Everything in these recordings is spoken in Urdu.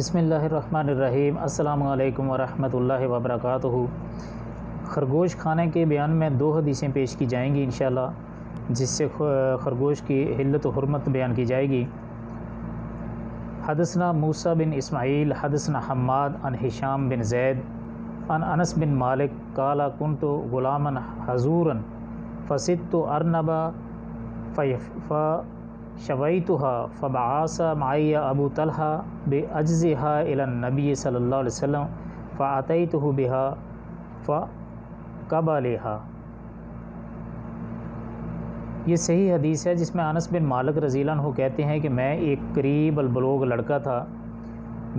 بسم اللہ الرحمن الرحیم۔ السلام علیکم ورحمۃ اللہ وبرکاتہ۔ خرگوش کھانے کے بیان میں 2 حدیثیں پیش کی جائیں گی انشاءاللہ، جس سے خرگوش کی حلت و حرمت بیان کی جائے گی۔ حدثنا موسیٰ بن اسماعیل حدثنا حماد عن ہشام بن زید عن انس بن مالک قال كنت غلاما حزورا فصدت ارنبا فشويتها فبعث معي ابوطلحہ بأجزها الى النبي صلی اللہ علیہ وسلم فأتيته بها فقبلها۔ یہ صحیح حدیث ہے جس میں انس بن مالک رضی اللہ عنہ کہتے ہیں کہ میں ایک قریب البلوغ لڑکا تھا،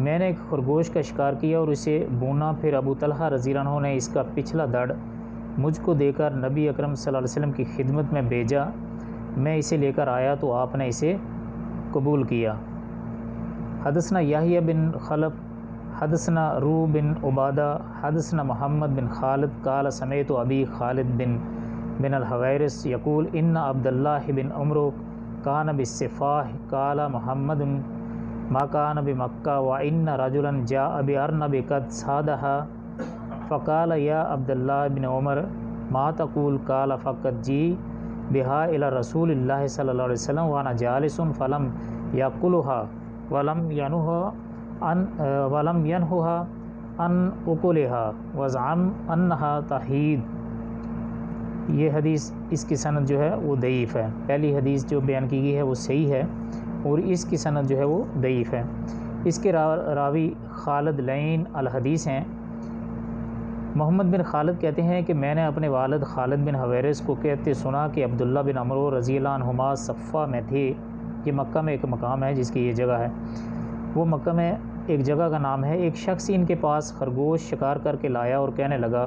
میں نے ایک خرگوش کا شکار کیا اور اسے بھونا، پھر ابوطلحہ رضی اللہ عنہ نے اس کا پچھلا دھڑ مجھ کو دے کر نبی اکرم صلی اللہ علیہ وسلم کی خدمت میں بھیجا۔ میں اسے لے کر آیا تو آپ نے اسے قبول کیا۔ حدثنا یحییٰ بن خلف حدثنا رو بن عبادہ حدثنا محمد بن خالد قال سمعت ابی خالد بن الحویرث یقول ان عبداللہ بن عمرو کان بالصفاح قال محمد ما کان بمکہ وان رجلا جاء بارنب قد صادها فقال یا عبداللہ بن عمر ما تقول قال فقد جی بها الى رسول اللہ صلی اللہ علیہ وسلم وانا جالس فلم یاکلها ولم ینهها عن اکلها وزعم انها تحید۔ یہ حدیث اس کی سند جو ہے وہ ضعیف ہے۔ پہلی حدیث جو بیان کی گئی ہے وہ صحیح ہے اور اس کی سند جو ہے وہ ضعیف ہے۔ اس کے راوی خالد لعین الحدیث ہیں۔ محمد بن خالد کہتے ہیں کہ میں نے اپنے والد خالد بن حویرث کو کہتے سنا کہ عبداللہ بن عمرو رضی اللہ عنہما صفہ میں تھے۔ یہ مکہ میں ایک مقام ہے جس کی یہ جگہ ہے، وہ مکہ میں ایک جگہ کا نام ہے۔ ایک شخص ان کے پاس خرگوش شکار کر کے لایا اور کہنے لگا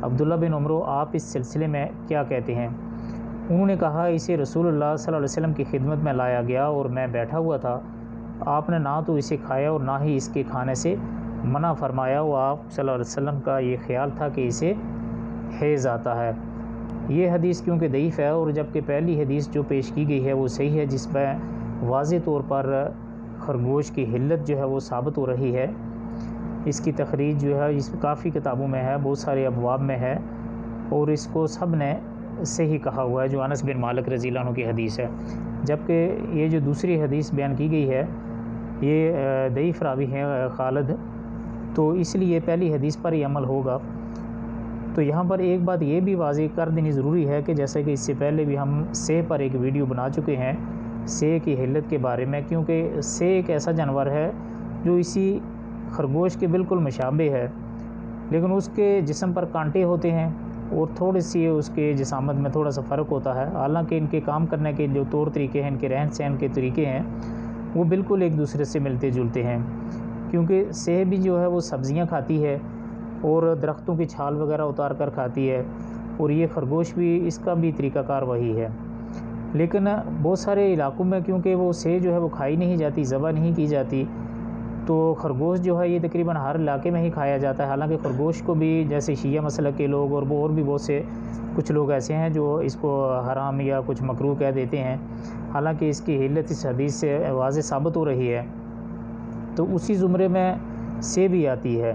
عبداللہ بن عمرو آپ اس سلسلے میں کیا کہتے ہیں؟ انہوں نے کہا اسے رسول اللہ صلی اللہ علیہ وسلم کی خدمت میں لایا گیا اور میں بیٹھا ہوا تھا، آپ نے نہ تو اسے کھایا اور نہ ہی اس کے کھانے سے منع فرمایا، وہ آپ صلی اللہ علیہ وسلم کا یہ خیال تھا کہ اسے حیض آتا ہے۔ یہ حدیث کیونکہ ضعیف ہے اور جبکہ پہلی حدیث جو پیش کی گئی ہے وہ صحیح ہے، جس میں واضح طور پر خرگوش کی حلت جو ہے وہ ثابت ہو رہی ہے۔ اس کی تخریج جو ہے اس کافی کتابوں میں ہے، بہت سارے ابواب میں ہے اور اس کو سب نے صحیح کہا ہوا ہے، جو انس بن مالک رضی اللہ عنہ کی حدیث ہے۔ جبکہ یہ جو دوسری حدیث بیان کی گئی ہے یہ ضعیف راوی ہے خالد، تو اس لیے پہلی حدیث پر ہی عمل ہوگا۔ تو یہاں پر ایک بات یہ بھی واضح کر دینی ضروری ہے کہ جیسے کہ اس سے پہلے بھی ہم سہ پر ایک ویڈیو بنا چکے ہیں سہ کی حلت کے بارے میں، کیونکہ سہ ایک ایسا جانور ہے جو اسی خرگوش کے بالکل مشابہ ہے، لیکن اس کے جسم پر کانٹے ہوتے ہیں اور تھوڑی سی اس کے جسامت میں تھوڑا سا فرق ہوتا ہے، حالانکہ ان کے کام کرنے کے جو طور طریقے ہیں، ان کے رہن سہن کے طریقے ہیں، وہ بالکل ایک دوسرے سے ملتے جلتے ہیں۔ کیونکہ سہ بھی جو ہے وہ سبزیاں کھاتی ہے اور درختوں کی چھال وغیرہ اتار کر کھاتی ہے، اور یہ خرگوش بھی اس کا بھی طریقہ کار وہی ہے۔ لیکن بہت سارے علاقوں میں کیونکہ وہ سہ جو ہے وہ کھائی نہیں جاتی، ذبح نہیں کی جاتی، تو خرگوش جو ہے یہ تقریباً ہر علاقے میں ہی کھایا جاتا ہے۔ حالانکہ خرگوش کو بھی جیسے شیعہ مسلک کے لوگ اور بھی بہت سے کچھ لوگ ایسے ہیں جو اس کو حرام یا کچھ مکروہ کہہ دیتے ہیں، حالانکہ اس کی حلت اس حدیث سے واضح ثابت ہو رہی ہے۔ تو اسی زمرے میں سہ بھی آتی ہے،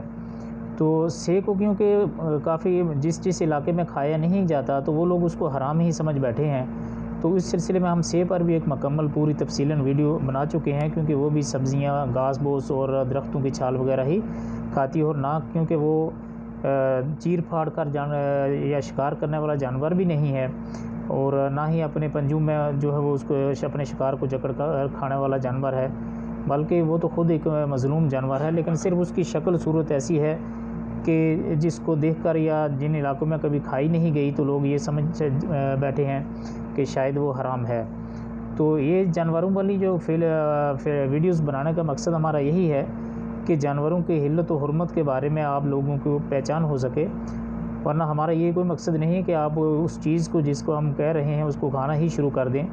تو سہ کو کیونکہ کافی جس علاقے میں کھایا نہیں جاتا تو وہ لوگ اس کو حرام ہی سمجھ بیٹھے ہیں۔ تو اس سلسلے میں ہم سہ پر بھی ایک مکمل پوری تفصیلاً ویڈیو بنا چکے ہیں، کیونکہ وہ بھی سبزیاں، گھاس بوس اور درختوں کی چھال وغیرہ ہی کھاتی ہے، اور نہ کیونکہ وہ چیر پھاڑ کر یا شکار کرنے والا جانور بھی نہیں ہے، اور نہ ہی اپنے پنجوں میں جو ہے وہ اس کو اپنے شکار کو جکڑ کر کھانے والا جانور ہے، بلکہ وہ تو خود ایک مظلوم جانور ہے، لیکن صرف اس کی شکل صورت ایسی ہے کہ جس کو دیکھ کر یا جن علاقوں میں کبھی کھائی نہیں گئی تو لوگ یہ سمجھ بیٹھے ہیں کہ شاید وہ حرام ہے۔ تو یہ جانوروں والی جو ویڈیوز بنانے کا مقصد ہمارا یہی ہے کہ جانوروں کی حلت و حرمت کے بارے میں آپ لوگوں کو پہچان ہو سکے، ورنہ ہمارا یہ کوئی مقصد نہیں ہے کہ آپ اس چیز کو جس کو ہم کہہ رہے ہیں اس کو کھانا ہی شروع کر دیں۔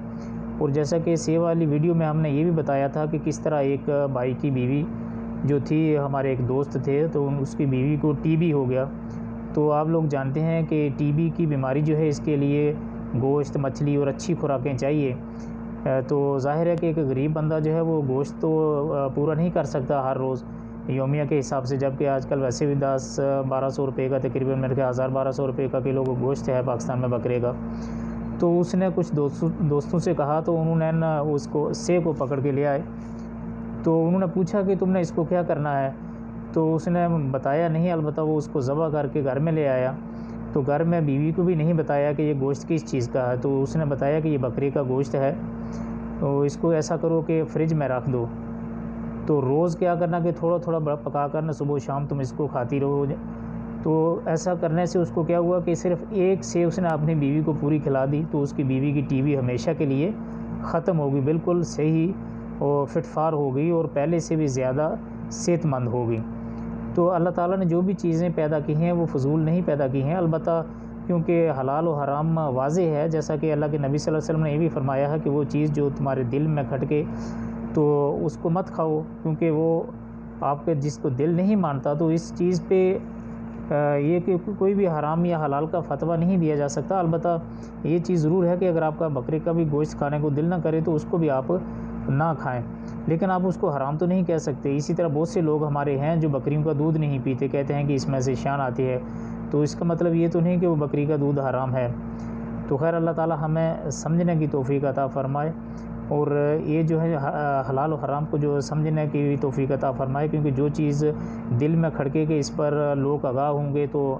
اور جیسا کہ سہ والی ویڈیو میں ہم نے یہ بھی بتایا تھا کہ کس طرح ایک بھائی کی بیوی جو تھی، ہمارے ایک دوست تھے، تو اس کی بیوی کو ٹی بی ہو گیا۔ تو آپ لوگ جانتے ہیں کہ ٹی بی کی بیماری جو ہے اس کے لیے گوشت، مچھلی اور اچھی خوراکیں چاہیے۔ تو ظاہر ہے کہ ایک غریب بندہ جو ہے وہ گوشت تو پورا نہیں کر سکتا ہر روز، یومیہ کے حساب سے، جبکہ آج کل ویسے بھی 10-1200 روپے کا تقریباً میرے خیال 1000-1200 روپے کا کلو گوشت ہے پاکستان میں بکرے کا۔ تو اس نے کچھ دوستوں سے کہا، تو انہوں نے نا اس کو سے کو پکڑ کے لے آئے، تو انہوں نے پوچھا کہ تم نے اس کو کیا کرنا ہے، تو اس نے بتایا نہیں، البتہ وہ اس کو ذبح کر کے گھر میں لے آیا۔ تو گھر میں بیوی کو بھی نہیں بتایا کہ یہ گوشت کس چیز کا ہے، تو اس نے بتایا کہ یہ بکری کا گوشت ہے، تو اس کو ایسا کرو کہ فریج میں رکھ دو، تو روز کیا کرنا کہ تھوڑا تھوڑا پکا کر صبح و شام تم اس کو کھاتی رہو۔ تو ایسا کرنے سے اس کو کیا ہوا کہ صرف ایک سے اس نے اپنی بیوی کو پوری کھلا دی، تو اس کی بیوی کی ٹی وی ہمیشہ کے لیے ختم ہو گئی، بالکل صحیح اور فٹ فار ہو گئی، اور پہلے سے بھی زیادہ صحت مند ہو گئی۔ تو اللہ تعالیٰ نے جو بھی چیزیں پیدا کی ہیں وہ فضول نہیں پیدا کی ہیں، البتہ کیونکہ حلال و حرام واضح ہے، جیسا کہ اللہ کے نبی صلی اللہ علیہ وسلم نے یہ بھی فرمایا ہے کہ وہ چیز جو تمہارے دل میں کھٹکے تو اس کو مت کھاؤ، کیونکہ وہ آپ کے جس کو دل نہیں مانتا، تو اس چیز پہ یہ کہ کوئی بھی حرام یا حلال کا فتویٰ نہیں دیا جا سکتا۔ البتہ یہ چیز ضرور ہے کہ اگر آپ کا بکرے کا بھی گوشت کھانے کو دل نہ کرے تو اس کو بھی آپ نہ کھائیں، لیکن آپ اس کو حرام تو نہیں کہہ سکتے۔ اسی طرح بہت سے لوگ ہمارے ہیں جو بکریوں کا دودھ نہیں پیتے، کہتے ہیں کہ اس میں سے شان آتی ہے، تو اس کا مطلب یہ تو نہیں کہ وہ بکری کا دودھ حرام ہے۔ تو خیر اللہ تعالی ہمیں سمجھنے کی توفیق عطا فرمائے، اور یہ جو ہے حلال و حرام کو جو سمجھنے کی بھی توفیق عطا فرمائے، کیونکہ جو چیز دل میں کھڑکے کہ اس پر لوگ آگاہ ہوں گے تو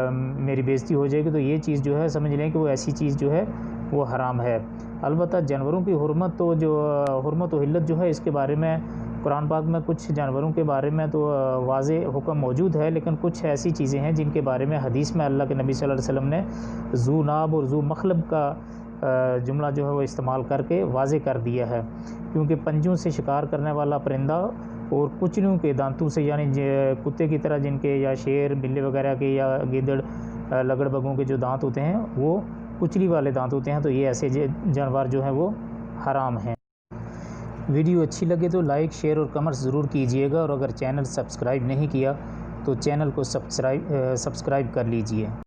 میری بےزتی ہو جائے گی، تو یہ چیز جو ہے سمجھ لیں کہ وہ ایسی چیز جو ہے وہ حرام ہے۔ البتہ جانوروں کی حرمت و حلت جو ہے اس کے بارے میں قرآن پاک میں کچھ جانوروں کے بارے میں تو واضح حکم موجود ہے، لیکن کچھ ایسی چیزیں ہیں جن کے بارے میں حدیث میں اللہ کے نبی صلی اللہ علیہ وسلم نے ذو ناب اور ذو مخلب کا جملہ جو ہے وہ استعمال کر کے واضح کر دیا ہے، کیونکہ پنجوں سے شکار کرنے والا پرندہ اور کچلیوں کے دانتوں سے، یعنی کتے کی طرح جن کے یا شیر بلے وغیرہ کے یا گیدڑ لگڑ بگوں کے جو دانت ہوتے ہیں وہ کچلی والے دانت ہوتے ہیں، تو یہ ایسے جانور جو ہیں وہ حرام ہیں۔ ویڈیو اچھی لگے تو لائک، شیئر اور کمنٹ ضرور کیجئے گا، اور اگر چینل سبسکرائب نہیں کیا تو چینل کو سبسکرائب کر لیجئے۔